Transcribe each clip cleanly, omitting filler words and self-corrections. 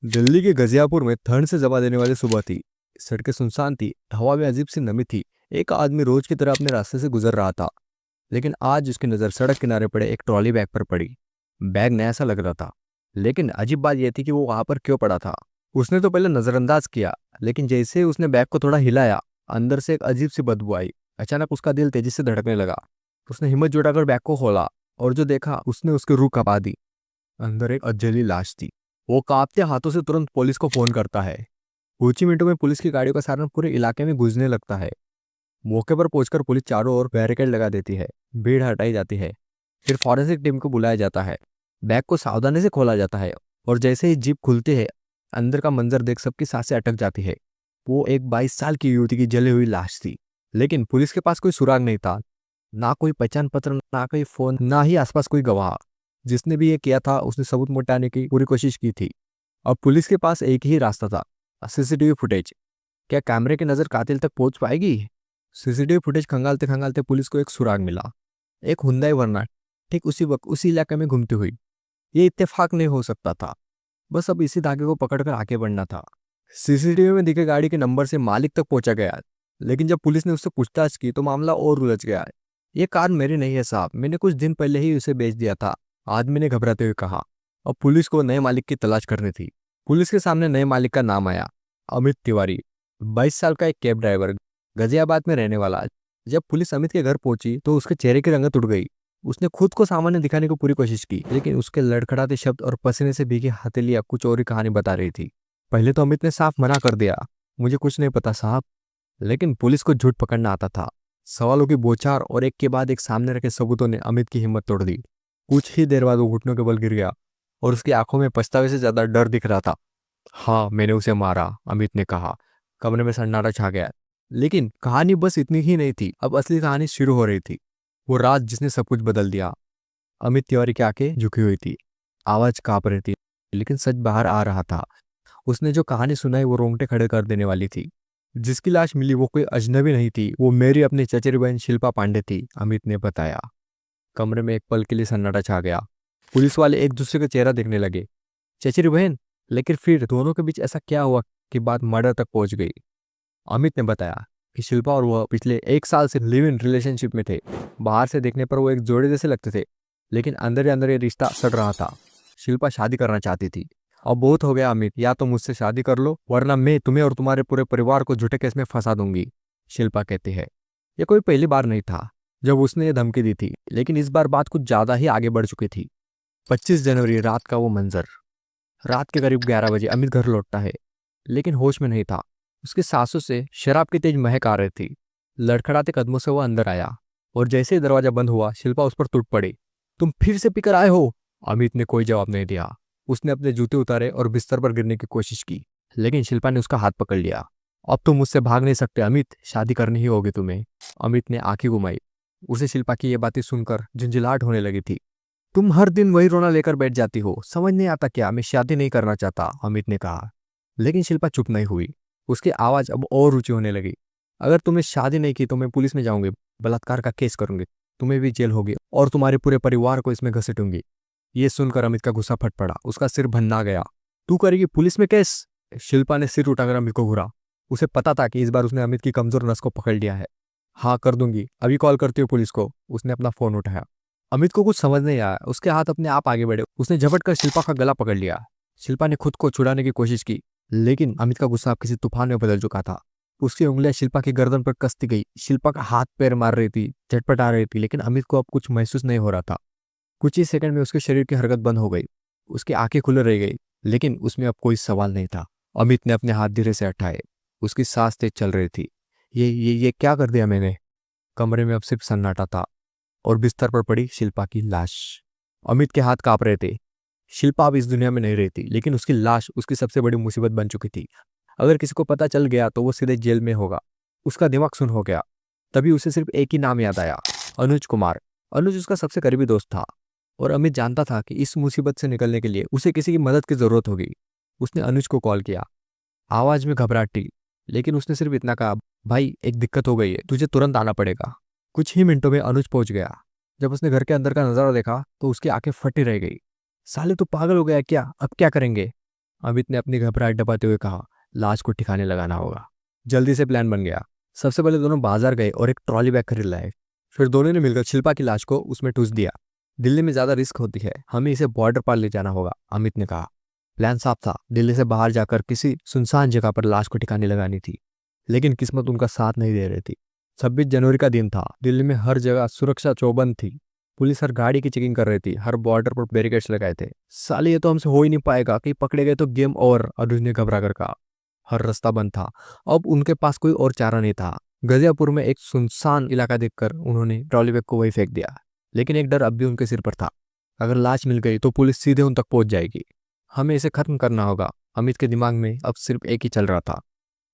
दिल्ली के गजियापुर में ठंड से जबा देने वाली सुबह थी। सड़कें सुनसान थी, हवा में अजीब सी नमी थी। एक आदमी रोज की तरह अपने रास्ते से गुजर रहा था, लेकिन आज उसकी नज़र सड़क किनारे पड़े एक ट्रॉली बैग पर पड़ी। बैग नया सा लग रहा था, लेकिन अजीब बात यह थी कि वो वहां पर क्यों पड़ा था। उसने तो पहले नज़रअंदाज किया, लेकिन जैसे ही उसने बैग को थोड़ा हिलाया, अंदर से एक अजीब सी बदबू आई। अचानक उसका दिल तेजी से धड़कने लगा। उसने हिम्मत जुटाकर बैग को खोला, और जो देखा उसने उसकी रूह कांपा दी। अंदर एक अजली लाश थी। वो कांपते हाथों से तुरंत पुलिस को फोन करता है। कुछ ही मिनटों में पुलिस की गाड़ियों का सायरन पूरे इलाके में गूंजने लगता है। मौके पर पहुंचकर पुलिस चारों ओर बैरिकेड लगा देती है। भीड़ हटाई जाती है। फिर फॉरेंसिक टीम को बुलाया जाता है। बैग को सावधानी से खोला जाता है, और जैसे ही जीप खुलती है, अंदर का मंजर देख सबकी सांसें अटक जाती है। वो एक 22 साल की युवती की जली हुई लाश थी। लेकिन पुलिस के पास कोई सुराग नहीं था। ना कोई पहचान पत्र, ना कोई फोन, ना ही आसपास कोई गवाह। जिसने भी ये किया था उसने सबूत मिटाने की पूरी कोशिश की थी। अब पुलिस के पास एक ही रास्ता था, सीसीटीवी फुटेज। क्या कैमरे की नजर कातिल तक पहुंच पाएगी? सीसीटीवी फुटेज खंगालते खंगालते पुलिस को एक सुराग मिला। एक हुंडई वरना ठीक उसी वक्त उसी इलाके में घूमती हुई। ये इत्तेफाक नहीं हो सकता था। बस अब इसी धागे को पकड़कर आगे बढ़ना था। सीसीटीवी में दिखे गाड़ी के नंबर से मालिक तक पहुंचा गया, लेकिन जब पुलिस ने उससे पूछताछ की तो मामला और उलझ गया। ये कार मेरी नहीं है साहब, मैंने कुछ दिन पहले ही उसे बेच दिया था, आदमी ने घबराते हुए कहा। अब पुलिस को नए मालिक की तलाश करनी थी। पुलिस के सामने नए मालिक का नाम आया, अमित तिवारी। 22 साल का एक कैब ड्राइवर, गाजियाबाद में रहने वाला। जब पुलिस अमित के घर पहुंची तो उसके चेहरे की रंगत उड़ गई। उसने खुद को सामान्य दिखाने की पूरी कोशिश की, लेकिन उसके लड़खड़ाते शब्द और पसीने से भीगी हथेलियां कुछ और ही कहानी बता रही थी। पहले तो अमित ने साफ मना कर दिया, मुझे कुछ नहीं पता साहब। लेकिन पुलिस को झूठ पकड़ना आता था। सवालों की बौछार और एक के बाद एक सामने रखे सबूतों ने अमित की हिम्मत तोड़ दी। कुछ ही देर बाद वो घुटनों के बल गिर गया, और उसकी आंखों में पछतावे से ज्यादा डर दिख रहा था। हाँ, मैंने उसे मारा, अमित ने कहा। कमरे में सन्नाटा छा गया। लेकिन कहानी बस इतनी ही नहीं थी, अब असली कहानी शुरू हो रही थी। वो रात जिसने सब कुछ बदल दिया। अमित तिवारी की आंखें झुकी हुई थी, आवाज कांप रही थी, लेकिन सच बाहर आ रहा था। उसने जो कहानी सुनाई वो रोंगटे खड़े कर देने वाली थी। जिसकी लाश मिली वो कोई अजनबी नहीं थी, वो मेरी अपनी चचेरी बहन शिल्पा पांडे थी, अमित ने बताया। कमरे में एक पल के लिए सन्नाटा छा गया। पुलिस वाले एक दूसरे का चेहरा देखने लगे। चचेरी बहन? लेकिन फिर दोनों के बीच ऐसा क्या हुआ कि बात मर्डर तक पहुंच गई? अमित ने बताया कि शिल्पा और वह पिछले 1 साल से लिव इन रिलेशनशिप में थे। बाहर से देखने पर वो एक जोड़े जैसे लगते थे, लेकिन अंदर ही अंदर ये रिश्ता सड़ रहा था। शिल्पा शादी करना चाहती थी। अब बहुत हो गया अमित, या तो मुझसे शादी कर लो, वरना मैं तुम्हें और तुम्हारे पूरे परिवार को झूठे केस में फंसा दूंगी, शिल्पा कहती है। ये कोई पहली बार नहीं था जब उसने ये धमकी दी थी, लेकिन इस बार बात कुछ ज्यादा ही आगे बढ़ चुकी थी। 25 जनवरी रात का वो मंजर। रात के करीब 11 बजे अमित घर लौटता है, लेकिन होश में नहीं था। उसकी सांसों से शराब की तेज महक आ रही थी। लड़खड़ाते कदमों से वो अंदर आया, और जैसे ही दरवाजा बंद हुआ शिल्पा उस पर टूट पड़ी। तुम फिर से पीकर आए हो? अमित ने कोई जवाब नहीं दिया। उसने अपने जूते उतारे और बिस्तर पर गिरने की कोशिश की, लेकिन शिल्पा ने उसका हाथ पकड़ लिया। अब तुम मुझसे भाग नहीं सकते अमित, शादी करनी ही होगी तुम्हें। अमित ने आंखें घुमाई। उसे शिल्पा की ये बातें सुनकर झुंझलाहट होने लगी थी। तुम हर दिन वही रोना लेकर बैठ जाती हो, समझ नहीं आता क्या? मैं शादी नहीं करना चाहता, अमित ने कहा। लेकिन शिल्पा चुप नहीं हुई। उसकी आवाज अब और ऊंची होने लगी। अगर तुमने शादी नहीं की तो मैं पुलिस में जाऊंगी, बलात्कार का केस करूंगी, तुम्हें भी जेल होगी, और तुम्हारे पूरे परिवार को इसमें घसीटूंगी। ये सुनकर अमित का गुस्सा फट पड़ा, उसका सिर भन्ना गया। तू करेगी पुलिस में केस? शिल्पा ने सिर उठाकर अमित को घूरा। उसे पता था कि इस बार उसने अमित की कमजोर नस को पकड़ लिया है। हाँ, कर दूंगी, अभी कॉल करती हूँ पुलिस को, उसने अपना फोन उठाया। अमित को कुछ समझ नहीं आया, उसके हाथ अपने आप आगे बढ़े। उसने झपट कर शिल्पा का गला पकड़ लिया। शिल्पा ने खुद को छुड़ाने की कोशिश की, लेकिन अमित का गुस्सा अब किसी तूफान में बदल चुका था। उसकी उंगलियां शिल्पा की गर्दन पर कसती गई। शिल्पा का हाथ पैर मार रही थी, झटपट आ रही थी, लेकिन अमित को अब कुछ महसूस नहीं हो रहा था। कुछ ही सेकंड में उसके शरीर की हरकत बंद हो गई। उसकी आंखें खुले रह गई, लेकिन उसमें अब कोई सवाल नहीं था। अमित ने अपने हाथ धीरे से हटाए। उसकी सांस तेज चल रही थी। ये क्या कर दिया मैंने? कमरे में अब सिर्फ सन्नाटा था, और बिस्तर पर पड़ी शिल्पा की लाश। अमित के हाथ कांप रहे थे। शिल्पा अब इस दुनिया में नहीं रहती, लेकिन उसकी लाश उसकी सबसे बड़ी मुसीबत बन चुकी थी। अगर किसी को पता चल गया तो वो सीधे जेल में होगा। उसका दिमाग सुन हो गया। तभी उसे सिर्फ एक ही नाम याद आया, अनुज कुमार। अनुज उसका सबसे करीबी दोस्त था, और अमित जानता था कि इस मुसीबत से निकलने के लिए उसे किसी की मदद की जरूरत होगी। उसने अनुज को कॉल किया। आवाज में घबराहट थी, लेकिन उसने सिर्फ इतना कहा, भाई एक दिक्कत हो गई है, तुझे तुरंत आना पड़ेगा। कुछ ही मिनटों में अनुज पहुंच गया। जब उसने घर के अंदर का नजारा देखा तो उसकी आंखें फटी रह गई। साले तू पागल हो गया क्या? अब क्या करेंगे? अमित ने अपनी घबराहट दबाते हुए कहा, लाश को ठिकाने लगाना होगा। जल्दी से प्लान बन गया। सबसे पहले दोनों बाजार गए और एक ट्रॉली बैग खरीद लाए। फिर दोनों ने मिलकर शिल्पा की लाश को उसमें ठूस दिया। दिल्ली में ज्यादा रिस्क होती है, हमें इसे बॉर्डर पार ले जाना होगा, अमित ने कहा। प्लान साफ था, दिल्ली से बाहर जाकर किसी सुनसान जगह पर लाश को ठिकाने लगानी थी। लेकिन किस्मत उनका साथ नहीं दे रही थी। 26 जनवरी का दिन था। दिल्ली में हर जगह सुरक्षा चौबंद थी। पुलिस हर गाड़ी की चेकिंग कर रही थी, हर बॉर्डर पर बैरिकेड्स लगाए थे। साले ये तो हमसे हो ही नहीं पाएगा, कहीं पकड़े गए तो गेम ओवर, अनुज ने घबरा कर कहा। हर रास्ता बंद था। अब उनके पास कोई और चारा नहीं था। गजियापुर में एक सुनसान इलाका देखकर उन्होंने ट्रॉली बैग को वही फेंक दिया। लेकिन एक डर अब भी उनके सिर पर था। अगर लाश मिल गई तो पुलिस सीधे उन तक पहुंच जाएगी। हमें इसे खत्म करना होगा। अमित के दिमाग में अब सिर्फ एक ही चल रहा था।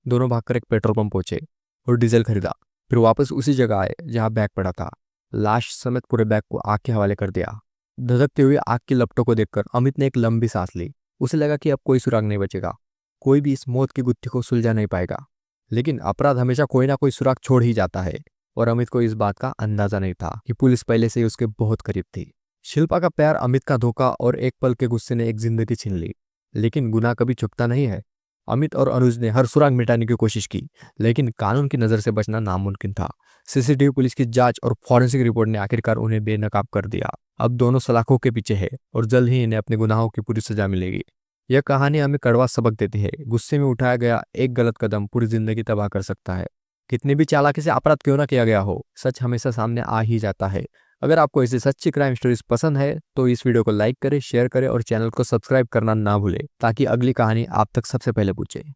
दोनों भागकर एक पेट्रोल पंप पहुंचे और डीजल खरीदा। फिर वापस उसी जगह आए जहां बैग पड़ा था। लाश समेत पूरे बैग को आग के हवाले कर दिया। धधकते हुए आग की लपटों को देखकर अमित ने एक लंबी सांस ली। उसे लगा कि अब कोई सुराग नहीं बचेगा। कोई भी इस मौत की गुत्थी को सुलझा नहीं पाएगा। लेकिन अपराध हमेशा कोई ना कोई सुराग छोड़ ही जाता है। और अमित को इस बात का अंदाजा नहीं था कि पुलिस पहले से ही उसके बहुत करीब थी। शिल्पा का प्यार, अमित का धोखा और एक पल के गुस्से ने एक जिंदगी छीन ली। लेकिन गुनाह कभी छुपता नहीं है। अमित और अनुज ने हर सुराग मिटाने की कोशिश की, लेकिन कानून की नजर से बचना नामुमकिन था। सीसीटीवी, पुलिस की जांच और फॉरेंसिक रिपोर्ट ने आखिरकार उन्हें बेनकाब कर दिया। अब दोनों सलाखों के पीछे है और जल्द ही इन्हें अपने गुनाहों की पूरी सजा मिलेगी। यह कहानी हमें कड़वा सबक देती है। गुस्से में उठाया गया एक गलत कदम पूरी जिंदगी तबाह कर सकता है। कितनी भी चालाकी से अपराध क्यों ना किया गया हो, सच हमेशा सामने आ ही जाता है। अगर आपको ऐसी सच्ची क्राइम स्टोरीज पसंद है तो इस वीडियो को लाइक करें, शेयर करें और चैनल को सब्सक्राइब करना ना भूलें, ताकि अगली कहानी आप तक सबसे पहले पहुंचे।